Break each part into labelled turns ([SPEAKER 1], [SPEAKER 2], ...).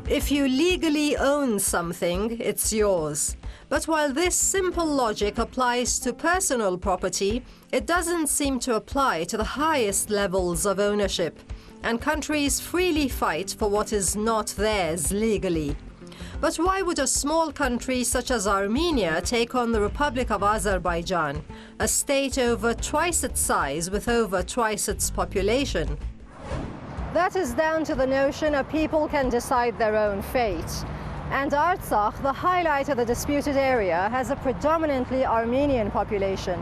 [SPEAKER 1] If you legally own something, it's yours. But while this simple logic applies to personal property, it doesn't seem to apply to the highest levels of ownership, and countries freely fight for what is not theirs legally. But why would a small country such as Armenia take on the Republic of Azerbaijan, a state over twice its size with over twice its population? That is down to the notion a people can decide their own fate. And Artsakh, the highlight of the disputed area, has a predominantly Armenian population.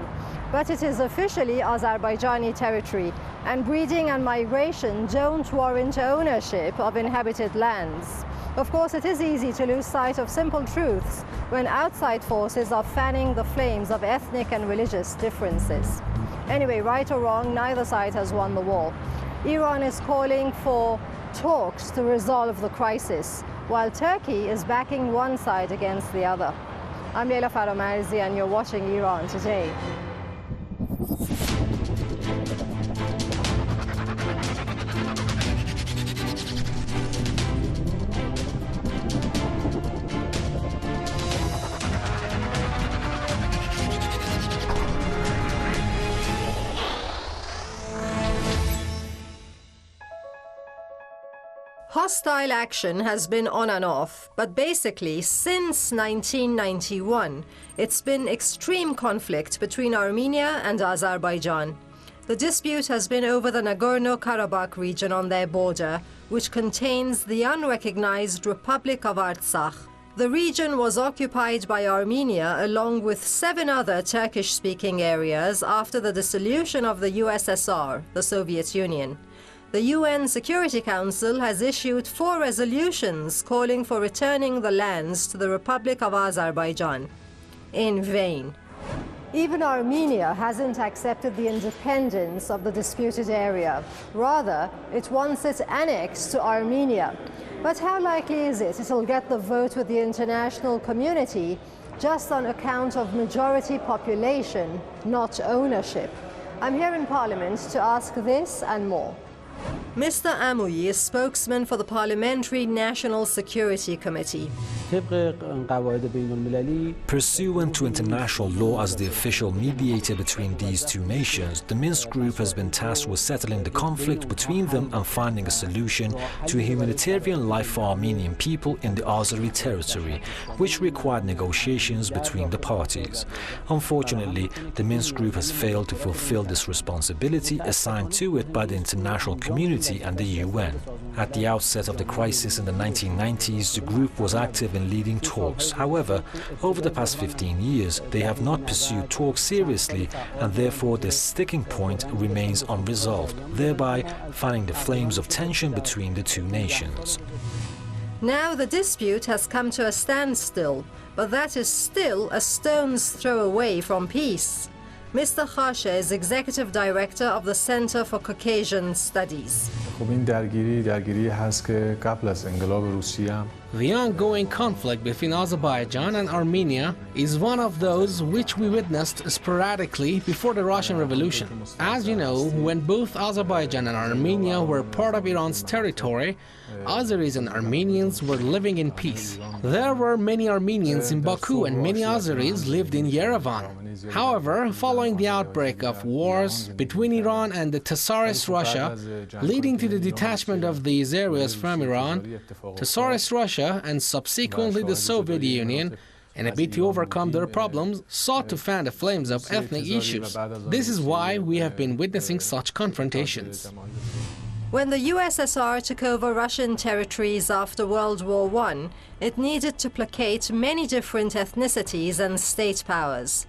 [SPEAKER 1] But it is officially Azerbaijani territory, and breeding and migration don't warrant ownership of inhabited lands. Of course, it is easy to lose sight of simple truths when outside forces are fanning the flames of ethnic and religious differences. Anyway, right or wrong, neither side has won the war. Iran is calling for talks to resolve the crisis, while Turkey is backing one side against the other. I'm Leila Faramarzi, and you're watching Iran Today. Hostile action has been on and off, but basically since 1991, it's been extreme conflict between Armenia and Azerbaijan. The dispute has been over the Nagorno-Karabakh region on their border, which contains the unrecognized Republic of Artsakh. The region was occupied by Armenia along with 7 other Turkish-speaking areas after the dissolution of the USSR, the Soviet Union. The UN Security Council has issued 4 resolutions calling for returning the lands to the Republic of Azerbaijan. In vain. Even Armenia hasn't accepted the independence of the disputed area. Rather, it wants it annexed to Armenia. But how likely is it it'll get the vote with the international community just on account of majority population, not ownership? I'm here in Parliament to ask this and more. Mr. Amouyi is spokesman for the Parliamentary National Security Committee.
[SPEAKER 2] Pursuant to international law as the official mediator between these two nations, the Minsk Group has been tasked with settling the conflict between them and finding a solution to a humanitarian life for Armenian people in the Azeri territory, which required negotiations between the parties. Unfortunately, the Minsk Group has failed to fulfill this responsibility assigned to it by the international community and the UN. At the outset of the crisis in the 1990s, the group was active in leading talks. However, over the past 15 years, they have not pursued talks seriously, and therefore their sticking point remains unresolved, thereby fanning the flames of tension between the two nations.
[SPEAKER 1] Now the dispute has come to a standstill, but that is still a stone's throw away from peace. Mr. Khashe is Executive Director of the Center for Caucasian Studies.
[SPEAKER 3] The ongoing conflict between Azerbaijan and Armenia is one of those which we witnessed sporadically before the Russian Revolution. As you know, when both Azerbaijan and Armenia were part of Iran's territory, Azeris and Armenians were living in peace. There were many Armenians in Baku and many Azeris lived in Yerevan. However, following the outbreak of wars between Iran and the Tsarist Russia, leading to the detachment of these areas from Iran, Tsarist Russia and subsequently the Soviet Union, in a bid to overcome their problems, sought to fan the flames of ethnic issues. This is why we have been witnessing such confrontations.
[SPEAKER 1] When the USSR took over Russian territories after World War I, it needed to placate many different ethnicities and state powers.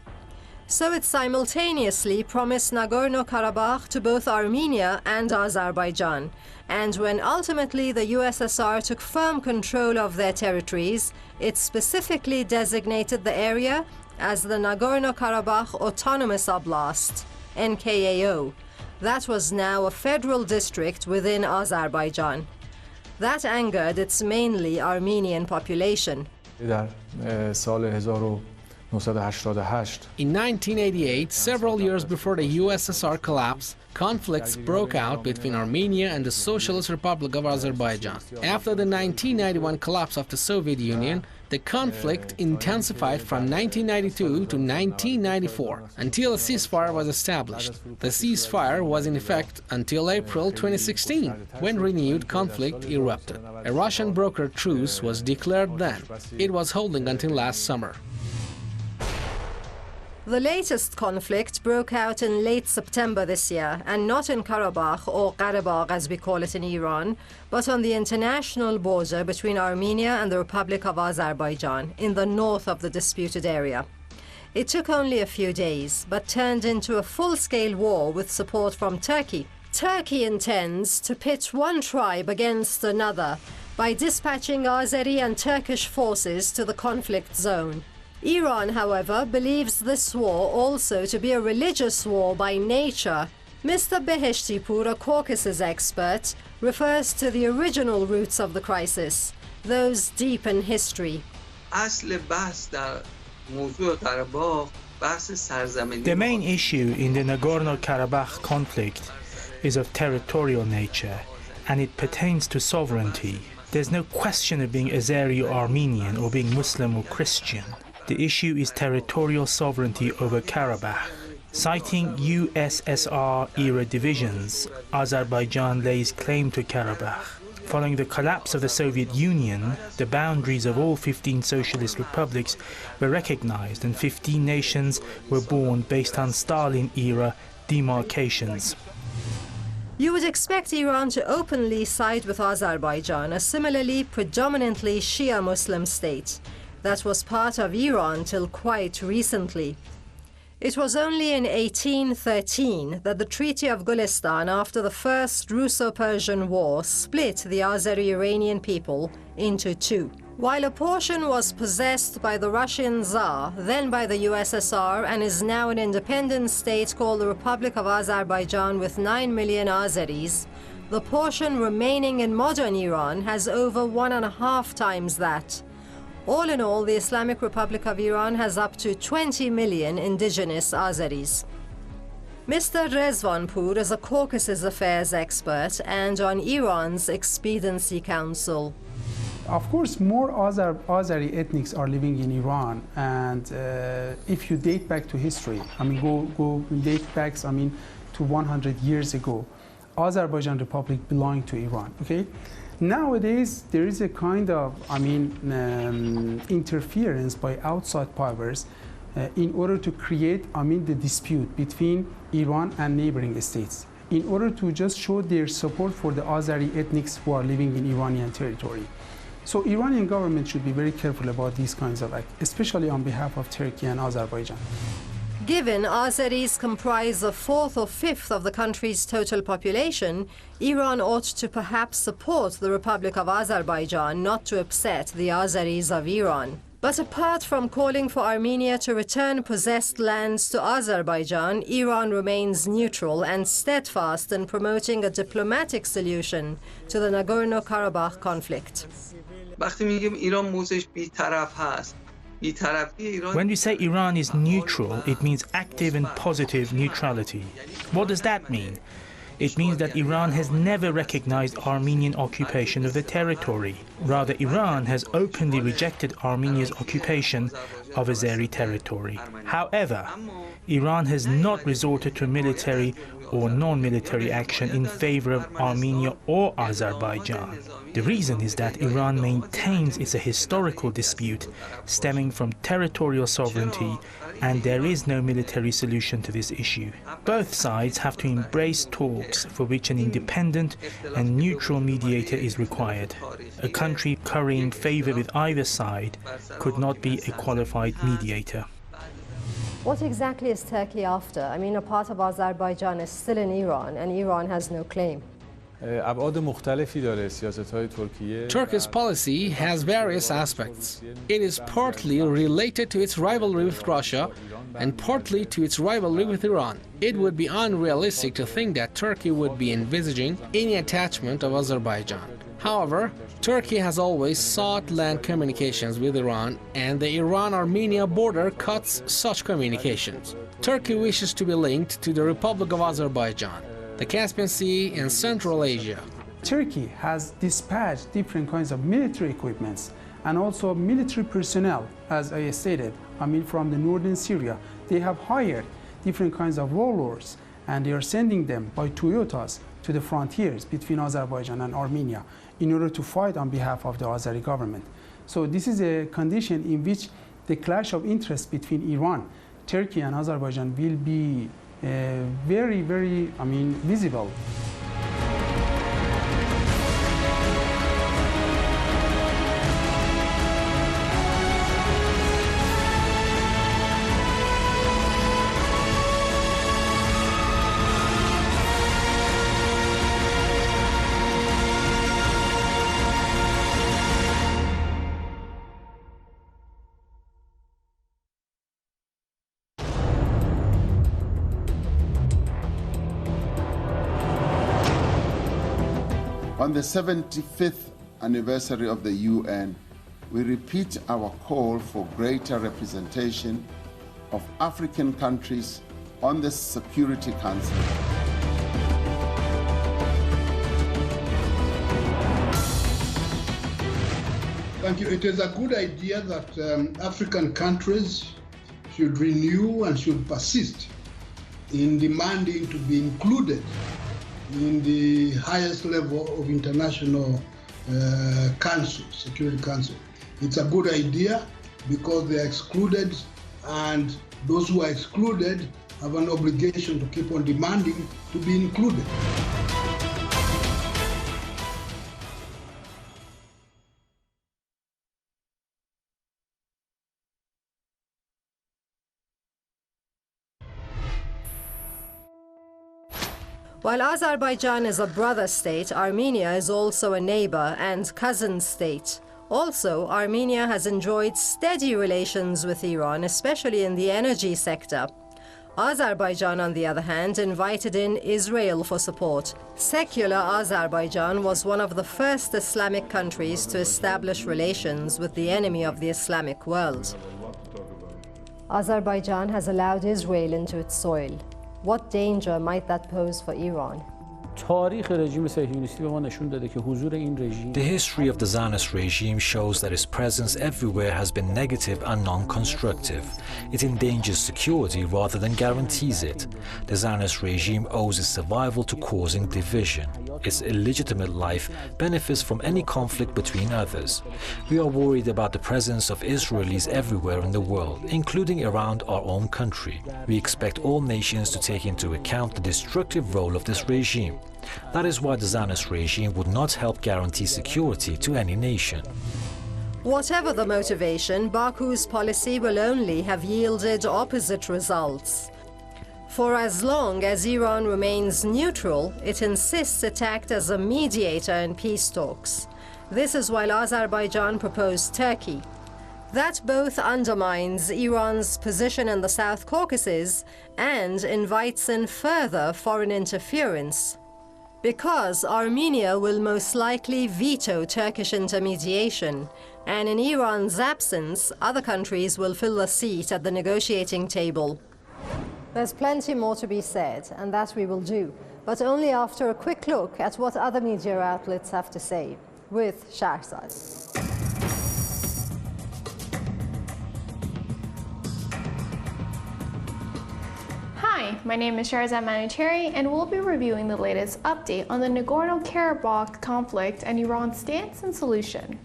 [SPEAKER 1] So it simultaneously promised Nagorno-Karabakh to both Armenia and Azerbaijan. And when ultimately the USSR took firm control of their territories, it specifically designated the area as the Nagorno-Karabakh Autonomous Oblast, NKAO. That was now a federal district within Azerbaijan. That angered its mainly Armenian population.
[SPEAKER 3] In 1988, several years before the USSR collapse, conflicts broke out between Armenia and the Socialist Republic of Azerbaijan. After the 1991 collapse of the Soviet Union, the conflict intensified from 1992 to 1994 until a ceasefire was established. The ceasefire was in effect until April 2016, when renewed conflict erupted. A Russian brokered truce was declared then. It was holding until last summer.
[SPEAKER 1] The latest conflict broke out in late September this year, and not in Karabakh, or Karabakh as we call it in Iran, but on the international border between Armenia and the Republic of Azerbaijan, in the north of the disputed area. It took only a few days, but turned into a full-scale war with support from Turkey. Turkey intends to pit one tribe against another by dispatching Azeri and Turkish forces to the conflict zone. Iran, however, believes this war also to be a religious war by nature. Mr. Beheshtipur, a Caucasus expert, refers to the original roots of the crisis, those deep in history.
[SPEAKER 4] The
[SPEAKER 5] main issue in the Nagorno-Karabakh conflict is of territorial nature, and it pertains to sovereignty. There's no question of being Azeri or Armenian or being Muslim or Christian. The issue is territorial sovereignty over Karabakh. Citing USSR-era divisions, Azerbaijan lays claim to Karabakh. Following the collapse of the Soviet Union, the boundaries of all 15 socialist republics were recognized and 15 nations were born based on Stalin-era demarcations.
[SPEAKER 1] You would expect Iran to openly side with Azerbaijan, a similarly predominantly Shia Muslim state that was part of Iran till quite recently. It was only in 1813 that the Treaty of Gulistan, after the First Russo-Persian War, split the Azeri-Iranian people into two. While a portion was possessed by the Russian Tsar, then by the USSR, and is now an independent state called the Republic of Azerbaijan with 9 million Azeris, the portion remaining in modern Iran has over 1.5 times that. All in all, the Islamic Republic of Iran has up to 20 million indigenous Azeris. Mr. Rezvanpur is a Caucasus affairs expert and on Iran's Expediency Council.
[SPEAKER 6] Of course, more Azeri ethnics are living in Iran, and if you date back to history, date back, to 100 years ago, Azerbaijan Republic belonged to Iran, okay? Nowadays, there is a kind of, interference by outside powers in order to create, the dispute between Iran and neighboring states, in order to just show their support for the Azeri ethnics who are living in Iranian territory. So Iranian government should be very careful about these kinds of acts, especially on behalf of Turkey and Azerbaijan.
[SPEAKER 1] Given Azeris comprise a fourth or fifth of the country's total population, Iran ought to perhaps support the Republic of Azerbaijan, not to upset the Azeris of Iran. But apart from calling for Armenia to return possessed lands to Azerbaijan, Iran remains neutral and steadfast in promoting a diplomatic solution to the Nagorno-Karabakh conflict.
[SPEAKER 5] When we say Iran is neutral, it means active and positive neutrality. What does that mean? It means that Iran has never recognized Armenian occupation of the territory. Rather, Iran has openly rejected Armenia's occupation of Azeri territory. However, Iran has not resorted to military or non-military action in favor of Armenia or Azerbaijan. The reason is that Iran maintains it's a historical dispute stemming from territorial sovereignty, and there is no military solution to this issue. Both sides have to embrace talks for which an independent and neutral mediator is required. A country currying favor with either side could not be a qualified mediator.
[SPEAKER 1] What exactly is Turkey after? A part of Azerbaijan is still in Iran, and Iran has no claim.
[SPEAKER 3] Turkey's policy has various aspects. It is partly related to its rivalry with Russia and partly to its rivalry with Iran. It would be unrealistic to think that Turkey would be envisaging any attachment of Azerbaijan. However, Turkey has always sought land communications with Iran, and the Iran-Armenia border cuts such communications. Turkey wishes to be linked to the Republic of Azerbaijan, the Caspian Sea, and Central Asia.
[SPEAKER 6] Turkey has dispatched different kinds of military equipments and also military personnel, as I stated, from the northern Syria. They have hired different kinds of warlords, and they are sending them by Toyotas to the frontiers between Azerbaijan and Armenia in order to fight on behalf of the Azeri government. So this is a condition in which the clash of interests between Iran, Turkey, and Azerbaijan will be very, very, visible.
[SPEAKER 4] On the 75th anniversary of the UN, we repeat our call for greater representation of African countries on the Security Council.
[SPEAKER 7] Thank you. It is a good idea that African countries should renew and should persist in demanding to be included in the highest level of international council, Security Council. It's a good idea because they are excluded, and those who are excluded have an obligation to keep on demanding to be included.
[SPEAKER 1] While Azerbaijan is a brother state, Armenia is also a neighbor and cousin state. Also, Armenia has enjoyed steady relations with Iran, especially in the energy sector. Azerbaijan, on the other hand, invited in Israel for support. Secular Azerbaijan was one of the first Islamic countries to establish relations with the enemy of the Islamic world. Azerbaijan has allowed Israel into its soil. What danger might that pose for Iran?
[SPEAKER 2] The history of the Zionist regime shows that its presence everywhere has been negative and non-constructive. It endangers security rather than guarantees it. The Zionist regime owes its survival to causing division. Its illegitimate life benefits from any conflict between others. We are worried about the presence of Israelis everywhere in the world, including around our own country. We expect all nations to take into account the destructive role of this regime. That is why the Zionist regime would not help guarantee security to any nation.
[SPEAKER 1] Whatever the motivation, Baku's policy will only have yielded opposite results. For as long as Iran remains neutral, it insists it act as a mediator in peace talks. This is while Azerbaijan proposed Turkey. That both undermines Iran's position in the South Caucasus and invites in further foreign interference. Because Armenia will most likely veto Turkish intermediation, and in Iran's absence, other countries will fill a seat at the negotiating table. There's plenty more to be said, and that we will do, but only after a quick look at what other media outlets have to say, with Shahrzad.
[SPEAKER 8] Hi, my name is Shahrzad Manoucheri, and we'll be reviewing the latest update on the Nagorno-Karabakh conflict and Iran's stance and solution.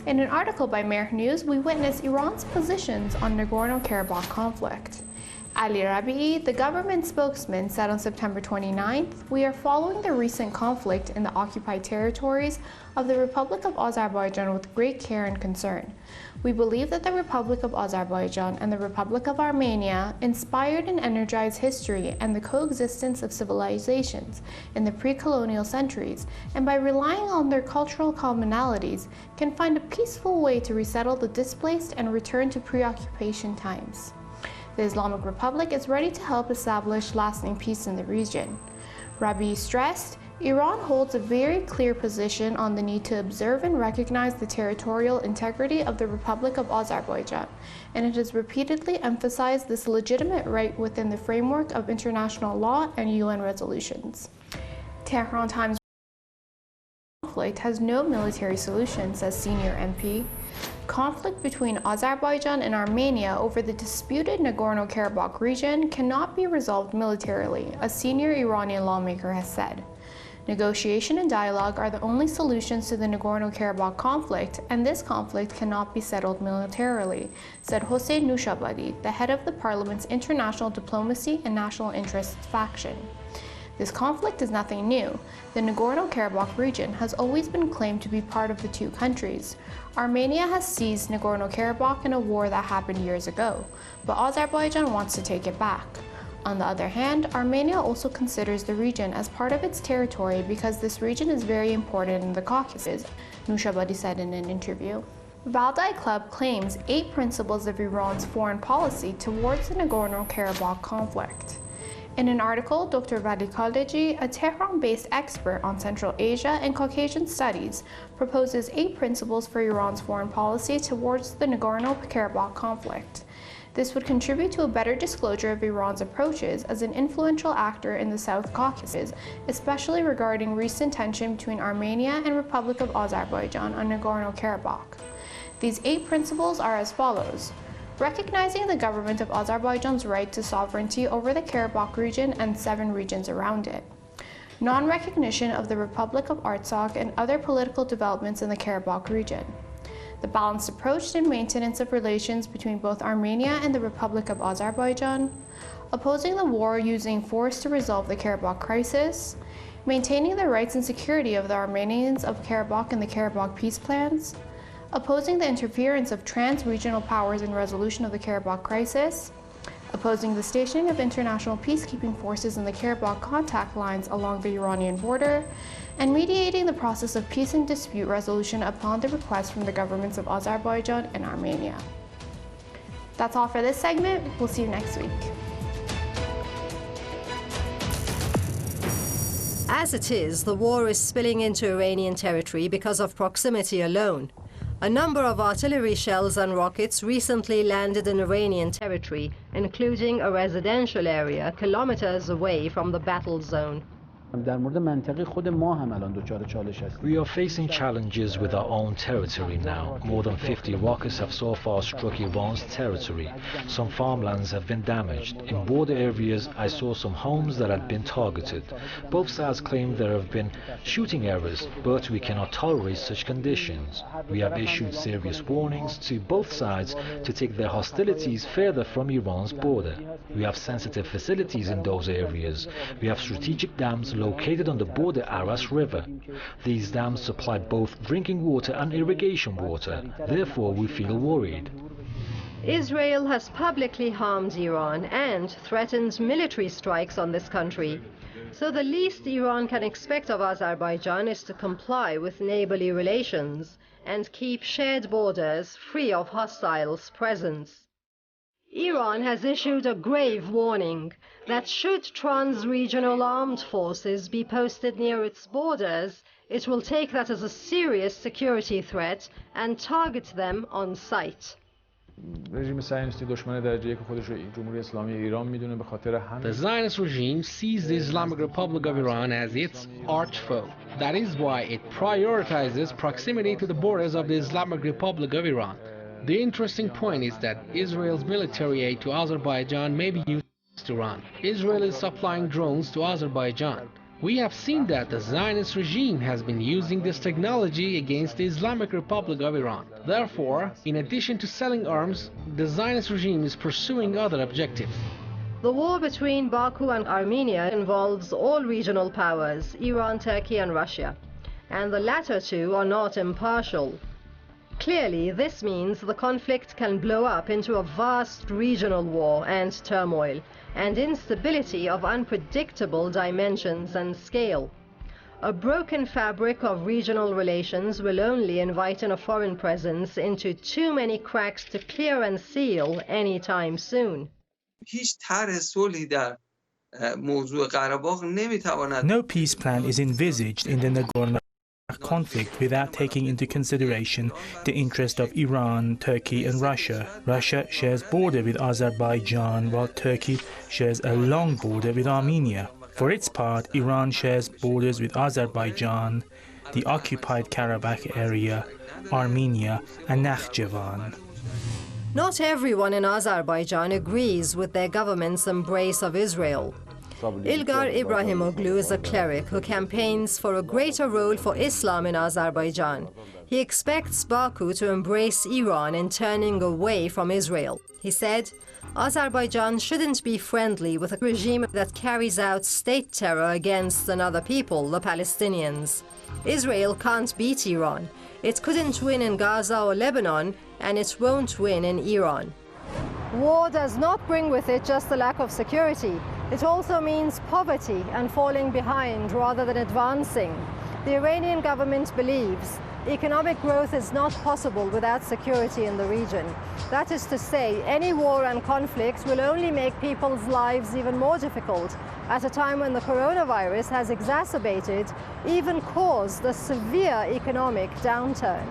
[SPEAKER 8] In an article by Mer News, we witness Iran's positions on Nagorno-Karabakh conflict. Ali Rabi'i, the government spokesman, said on September 29th, "We are following the recent conflict in the occupied territories of the Republic of Azerbaijan with great care and concern. We believe that the Republic of Azerbaijan and the Republic of Armenia inspired and energized history and the coexistence of civilizations in the pre-colonial centuries, and by relying on their cultural commonalities, can find a peaceful way to resettle the displaced and return to pre-occupation times. The Islamic Republic is ready to help establish lasting peace in the region." Rabi'i stressed, Iran holds a very clear position on the need to observe and recognize the territorial integrity of the Republic of Azerbaijan, and it has repeatedly emphasized this legitimate right within the framework of international law and UN resolutions. Tehran Times conflict has no military solution, says senior MP. Conflict between Azerbaijan and Armenia over the disputed Nagorno-Karabakh region cannot be resolved militarily, a senior Iranian lawmaker has said. Negotiation and dialogue are the only solutions to the Nagorno-Karabakh conflict, and this conflict cannot be settled militarily, said Hossein Nushabadi, the head of the parliament's International Diplomacy and National Interests faction. This conflict is nothing new. The Nagorno-Karabakh region has always been claimed to be part of the two countries. Armenia has seized Nagorno-Karabakh in a war that happened years ago, but Azerbaijan wants to take it back. On the other hand, Armenia also considers the region as part of its territory because this region is very important in the Caucasus, Nushabadi said in an interview. Valdai Club claims 8 principles of Iran's foreign policy towards the Nagorno-Karabakh conflict. In an article, Dr. Vali Khaldeji, a Tehran-based expert on Central Asia and Caucasian studies, proposes 8 principles for Iran's foreign policy towards the Nagorno-Karabakh conflict. This would contribute to a better disclosure of Iran's approaches as an influential actor in the South Caucasus, especially regarding recent tension between Armenia and Republic of Azerbaijan on Nagorno-Karabakh. These 8 principles are as follows. Recognizing the government of Azerbaijan's right to sovereignty over the Karabakh region and 7 regions around it. Non-recognition of the Republic of Artsakh and other political developments in the Karabakh region. The balanced approach and maintenance of relations between both Armenia and the Republic of Azerbaijan, opposing the war using force to resolve the Karabakh crisis, maintaining the rights and security of the Armenians of Karabakh and the Karabakh peace plans, opposing the interference of trans-regional powers in resolution of the Karabakh crisis, opposing the stationing of international peacekeeping forces in the Karabakh contact lines along the Iranian border, and mediating the process of peace and dispute resolution upon the request from the governments of Azerbaijan and Armenia. That's all for this segment. We'll see you next week.
[SPEAKER 1] As it is, the war is spilling into Iranian territory because of proximity alone. A number of artillery shells and rockets recently landed in Iranian territory, including a residential area kilometers away from the battle zone.
[SPEAKER 2] We are facing challenges with our own territory now. More than 50 rockets have so far struck Iran's territory. Some farmlands have been damaged. In border areas, I saw some homes that had been targeted. Both sides claim there have been shooting errors, but we cannot tolerate such conditions. We have issued serious warnings to both sides to take their hostilities further from Iran's border. We have sensitive facilities in those areas. We have strategic dams located on the border Aras River. These dams supply both drinking water and irrigation water. Therefore, we feel worried.
[SPEAKER 1] Israel has publicly harmed Iran and threatened military strikes on this country. So the least Iran can expect of Azerbaijan is to comply with neighborly relations and keep shared borders free of hostiles' presence. Iran has issued a grave warning that should trans-regional armed forces be posted near its borders, it will take that as a serious security threat and target them on sight.
[SPEAKER 9] The
[SPEAKER 3] Zionist regime sees the Islamic Republic of Iran as its arch-foe. That is why it prioritizes proximity to the borders of the Islamic Republic of Iran. The interesting point is that Israel's military aid to Azerbaijan may be used against Iran. Israel is supplying drones to Azerbaijan. We have seen that the Zionist regime has been using this technology against the Islamic Republic of Iran. Therefore, in addition to selling arms, the Zionist regime is pursuing other objectives.
[SPEAKER 1] The war between Baku and Armenia involves all regional powers, Iran, Turkey and Russia, and the latter two are not impartial. Clearly, this means the conflict can blow up into a vast regional war and turmoil, and instability of unpredictable dimensions and scale. A broken fabric of regional relations will only invite in a foreign presence into too many cracks to clear and seal anytime soon.
[SPEAKER 10] هیچ طرح صلحی در
[SPEAKER 9] موضوع قره‌باغ نمیتواند
[SPEAKER 5] No peace plan is envisaged in the Nagorno-Karabakh conflict without taking into consideration the interest of Iran, Turkey and Russia. Russia shares border with Azerbaijan, while Turkey shares a long border with Armenia. For its part, Iran shares borders with Azerbaijan, the occupied Karabakh area, Armenia and Nakhchivan.
[SPEAKER 1] Not everyone in Azerbaijan agrees with their government's embrace of Israel. Ilgar Ibrahimoglu is a cleric who campaigns for a greater role for Islam in Azerbaijan. He expects Baku to embrace Iran in turning away from Israel. He said, Azerbaijan shouldn't be friendly with a regime that carries out state terror against another people, the Palestinians. Israel can't beat Iran. It couldn't win in Gaza or Lebanon, and it won't win in Iran. War does not bring with it just a lack of security. It also means poverty and falling behind rather than advancing. The Iranian government believes economic growth is not possible without security in the region. That is to say, any war and conflict will only make people's lives even more difficult at a time when the coronavirus has exacerbated, even caused a severe economic downturn.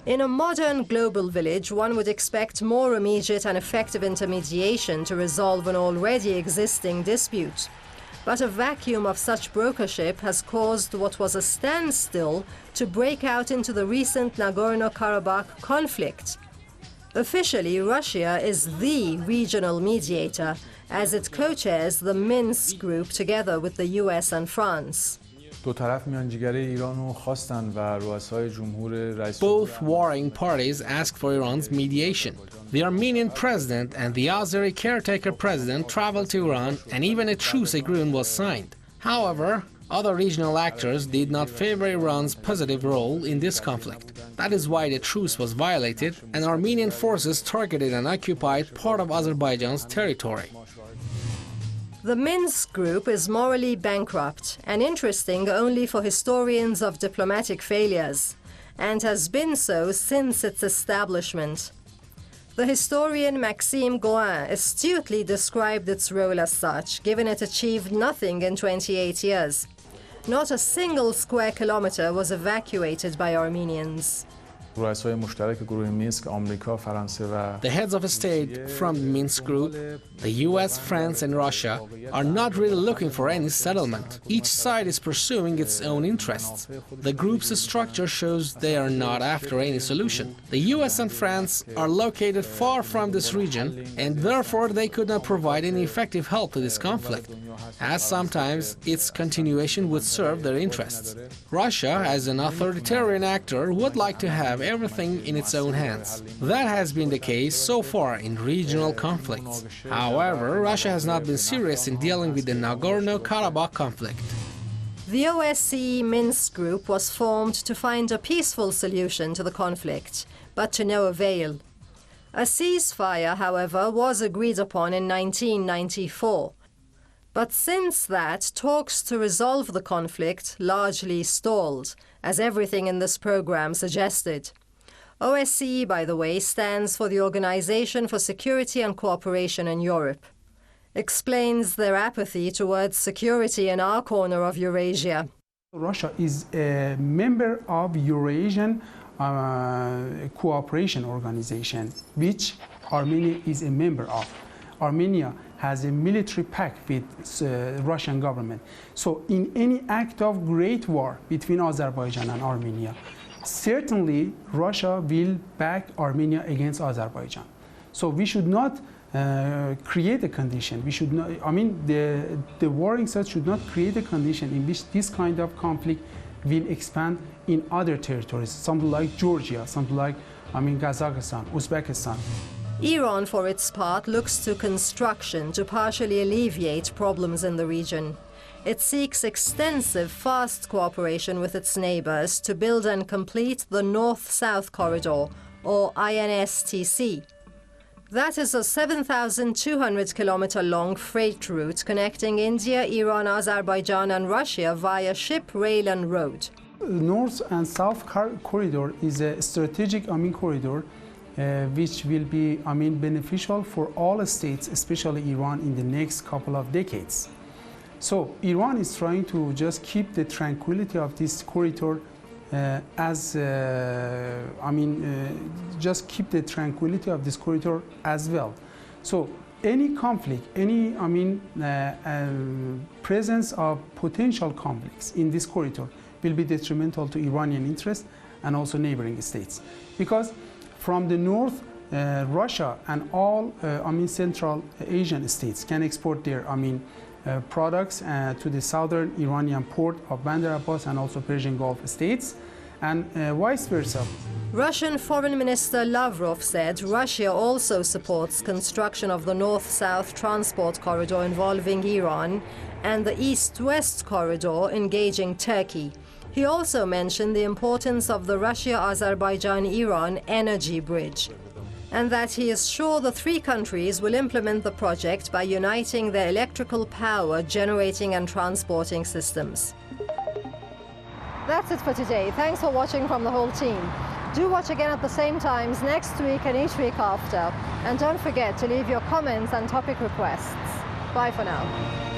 [SPEAKER 1] In a modern global village, one would expect more immediate and effective intermediation to resolve an already existing dispute. But a vacuum of such brokership has caused what was a standstill to break out into the recent Nagorno-Karabakh conflict. Officially, Russia is the regional mediator, as it co-chairs the Minsk group together with the US and France.
[SPEAKER 3] Both warring parties asked for Iran's mediation. The Armenian president and the Azeri caretaker president traveled to Iran, and even a truce agreement was signed. However, other regional actors did not favor Iran's positive role in this conflict. That is why the truce was violated, and Armenian forces targeted and occupied part of Azerbaijan's territory.
[SPEAKER 1] The Minsk group is morally bankrupt and interesting only for historians of diplomatic failures, and has been so since its establishment. The historian Maxime Gouin astutely described its role as such, given it achieved nothing in 28 years. Not a single square kilometer was evacuated by Armenians.
[SPEAKER 3] The heads of state from the Minsk group, the US, France and Russia, are not really looking for any settlement. Each side is pursuing its own interests. The group's structure shows they are not after any solution. The US and France are located far from this region, and therefore they could not provide any effective help to this conflict, as sometimes its continuation would serve their interests. Russia, as an authoritarian actor, would like to have everything in its own hands. That has been the case so far in regional conflicts. However, Russia has not been serious in dealing with the Nagorno-Karabakh conflict.
[SPEAKER 1] The OSCE Minsk group was formed to find a peaceful solution to the conflict, but to no avail. A ceasefire, however, was agreed upon in 1994. But since that, talks to resolve the conflict largely stalled, as everything in this program suggested. OSCE, by the way, stands for the Organization for Security and Cooperation in Europe. Explains their apathy towards security in our corner of Eurasia.
[SPEAKER 6] Russia is a member of Eurasian Cooperation Organization, which Armenia is a member of. Armenia has a military pact with Russian government. So in any act of great war between Azerbaijan and Armenia, certainly Russia will back Armenia against Azerbaijan. So we should not create a condition. We should not, the warring side should not create a condition in which this kind of conflict will expand in other territories, something like Georgia, something like, Kazakhstan, Uzbekistan.
[SPEAKER 1] Iran, for its part, looks to construction to partially alleviate problems in the region. It seeks extensive, fast cooperation with its neighbors to build and complete the North-South Corridor, or INSTC. That is a 7,200-kilometer-long freight route connecting India, Iran, Azerbaijan and Russia via ship, rail and road.
[SPEAKER 6] The North and South Corridor is a strategic corridor which will be, beneficial for all states, especially Iran, in the next couple of decades. So Iran is trying to just keep the tranquility of this corridor just keep the tranquility of this corridor as well. So any conflict, any presence of potential conflicts in this corridor will be detrimental to Iranian interests and also neighboring states, because from the north, Russia and all Central Asian states can export their products to the southern Iranian port of Bandar Abbas and also Persian Gulf states, and vice versa.
[SPEAKER 1] Russian Foreign Minister Lavrov said Russia also supports construction of the north-south transport corridor involving Iran and the east-west corridor engaging Turkey. He also mentioned the importance of the Russia-Azerbaijan-Iran energy bridge, and that he is sure the three countries will implement the project by uniting their electrical power generating and transporting systems. That's it for today. Thanks for watching from the whole team. Do watch again at the same times next week and each week after. And don't forget to leave your comments and topic requests. Bye for now.